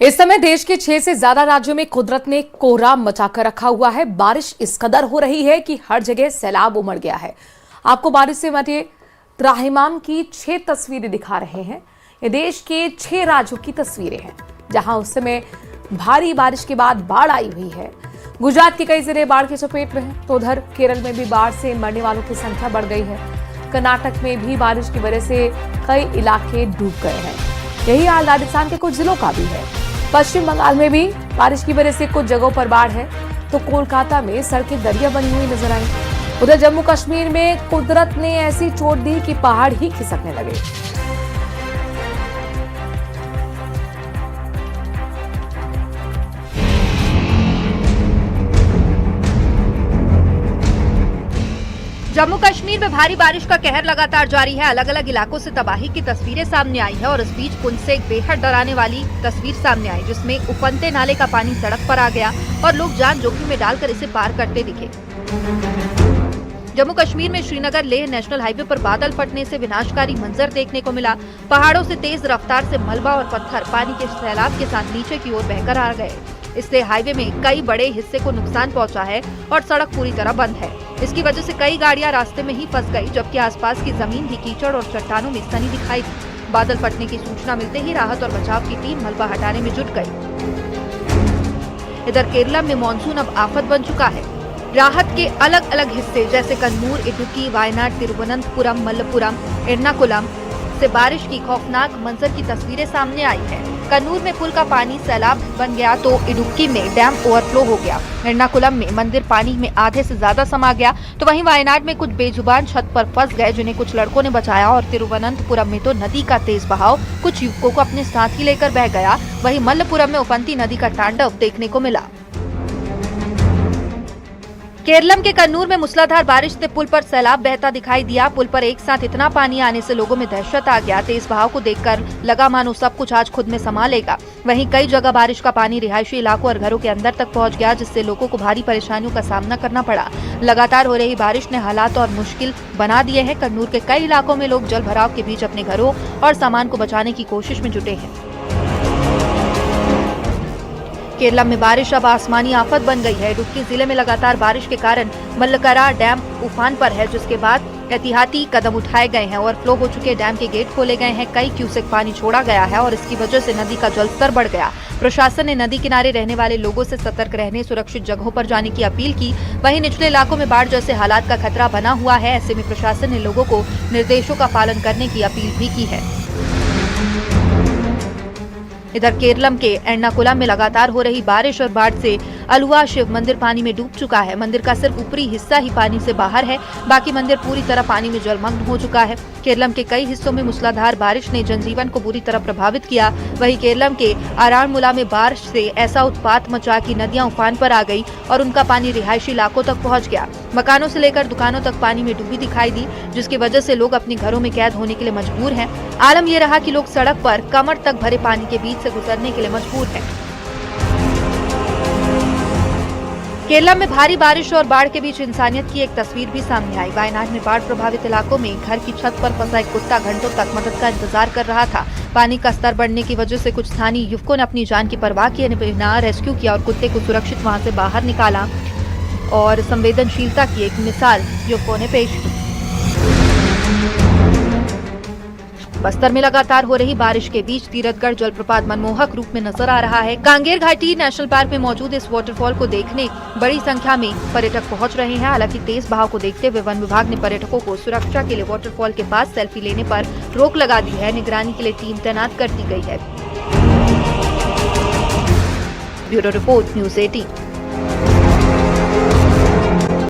इस समय देश के 6 से ज्यादा राज्यों में कुदरत ने कोहराम मचाकर रखा हुआ है। बारिश इस कदर हो रही है कि हर जगह सैलाब उमड़ गया है। आपको बारिश से मचे त्राहिमाम की 6 तस्वीरें दिखा रहे हैं। ये देश के 6 राज्यों की तस्वीरें हैं जहां उस समय भारी बारिश के बाद बाढ़ आई हुई है। गुजरात के कई जिले बाढ़ की चपेट में हैं, तो उधर केरल में भी बाढ़ से मरने वालों की संख्या बढ़ गई है। कर्नाटक में भी बारिश की वजह से कई इलाके डूब गए हैं। यही हाल राजस्थान के कुछ जिलों का भी है। पश्चिम बंगाल में भी बारिश की वजह से कुछ जगहों पर बाढ़ है, तो कोलकाता में सड़कें दरिया बनी हुई नजर आई। उधर जम्मू कश्मीर में कुदरत ने ऐसी चोट दी कि पहाड़ ही खिसकने लगे। जम्मू कश्मीर में भारी बारिश का कहर लगातार जारी है। अलग अलग इलाकों से तबाही की तस्वीरें सामने आई है और इस बीच पुंछ से एक बेहद डराने वाली तस्वीर सामने आई, जिसमें उफनते नाले का पानी सड़क पर आ गया और लोग जान जोखिम में डालकर इसे पार करते दिखे। जम्मू कश्मीर में श्रीनगर लेह नेशनल हाईवे पर बादल फटने से विनाशकारी मंजर देखने को मिला। पहाड़ों से तेज रफ्तार से मलबा और पत्थर पानी के सैलाब के साथ नीचे की ओर बहकर आ गए। इससे हाईवे में कई बड़े हिस्से को नुकसान पहुंचा है और सड़क पूरी तरह बंद है। इसकी वजह से कई गाड़ियां रास्ते में ही फंस गई, जबकि आसपास की जमीन भी कीचड़ और चट्टानों में सनी दिखाई दी। बादल फटने की सूचना मिलते ही राहत और बचाव की टीम मलबा हटाने में जुट गई। इधर केरला में मानसून अब आफत बन चुका है। राहत के अलग अलग हिस्से जैसे कन्नूर, इडुक्की, वायनाड, तिरुवनंतपुरम, मल्लपुरम, एर्नाकुलम से बारिश की खौफनाक मंजर की तस्वीरें सामने आई है। कन्नूर में पुल का पानी सैलाब बन गया तो इडुक्की में डैम ओवरफ्लो हो गया। एर्नाकुलम में मंदिर पानी में आधे से ज्यादा समा गया, तो वहीं वायनाड में कुछ बेजुबान छत पर फंस गए, जिन्हें कुछ लड़कों ने बचाया। और तिरुवनंतपुरम में तो नदी का तेज बहाव कुछ युवकों को अपने साथ ही लेकर बह गया। वहीं मल्लपुरम में उफनती नदी का तांडव देखने को मिला। केरलम के कन्नूर में मूसलाधार बारिश से पुल पर सैलाब बहता दिखाई दिया। पुल पर एक साथ इतना पानी आने से लोगों में दहशत आ गया। तेज बहाव को देखकर लगा मानो सब कुछ आज खुद में समा लेगा। वहीं कई जगह बारिश का पानी रिहायशी इलाकों और घरों के अंदर तक पहुंच गया, जिससे लोगों को भारी परेशानियों का सामना करना पड़ा। लगातार हो रही बारिश ने हालात और मुश्किल बना दिए हैं। कन्नूर के कई इलाकों में लोग जल भराव के बीच अपने घरों और सामान को बचाने की कोशिश में जुटे हैं। केरला में बारिश अब आसमानी आफत बन गई है। इडुक्की जिले में लगातार बारिश के कारण मल्लकरा डैम उफान पर है, जिसके बाद एहतियाती कदम उठाए गए हैं। ओवरफ्लो हो चुके डैम के गेट खोले गए हैं। कई क्यूसेक पानी छोड़ा गया है और इसकी वजह से नदी का जलस्तर बढ़ गया। प्रशासन ने नदी किनारे रहने वाले लोगों से सतर्क रहने, सुरक्षित जगहों पर जाने की अपील की। वहीं निचले इलाकों में बाढ़ जैसे हालात का खतरा बना हुआ है। ऐसे में प्रशासन ने लोगों को निर्देशों का पालन करने की अपील भी की है। इधर केरलम के एर्नाकुलम में लगातार हो रही बारिश और बाढ़ से अलुवा शिव मंदिर पानी में डूब चुका है। मंदिर का सिर्फ ऊपरी हिस्सा ही पानी से बाहर है, बाकी मंदिर पूरी तरह पानी में जलमग्न हो चुका है। केरलम के कई हिस्सों में मूसलाधार बारिश ने जनजीवन को बुरी तरह प्रभावित किया। वहीं केरलम के आरामुला में बारिश से ऐसा उत्पात मचा कि नदियां उफान पर आ गई और उनका पानी रिहायशी इलाकों तक पहुंच गया। मकानों से लेकर दुकानों तक पानी में डूबी दिखाई दी, जिसकी वजह से लोग अपने घरों में कैद होने के लिए मजबूर हैं। आलम यह रहा कि लोग सड़क पर कमर तक भरे पानी के बीच से गुजरने के लिए मजबूर हैं। केरला में भारी बारिश और बाढ़ के बीच इंसानियत की एक तस्वीर भी सामने आई। वायनाड में बाढ़ प्रभावित इलाकों में घर की छत पर फंसा एक कुत्ता घंटों तक मदद का इंतजार कर रहा था। पानी का स्तर बढ़ने की वजह से कुछ स्थानीय युवकों ने अपनी जान की परवाह किए बिना रेस्क्यू किया और कुत्ते को सुरक्षित वहां से बाहर निकाला और संवेदनशीलता की एक मिसाल युवकों ने पेश की। बस्तर में लगातार हो रही बारिश के बीच तीरथगढ़ जलप्रपात मनमोहक रूप में नजर आ रहा है। कांगेर घाटी नेशनल पार्क में मौजूद इस वाटरफॉल को देखने बड़ी संख्या में पर्यटक पहुंच रहे हैं। हालांकि तेज बहाव को देखते हुए वन विभाग ने पर्यटकों को सुरक्षा के लिए वाटरफॉल के पास सेल्फी लेने पर रोक लगा दी है। निगरानी के लिए टीम तैनात कर दी गई है। Bureau report, news 18।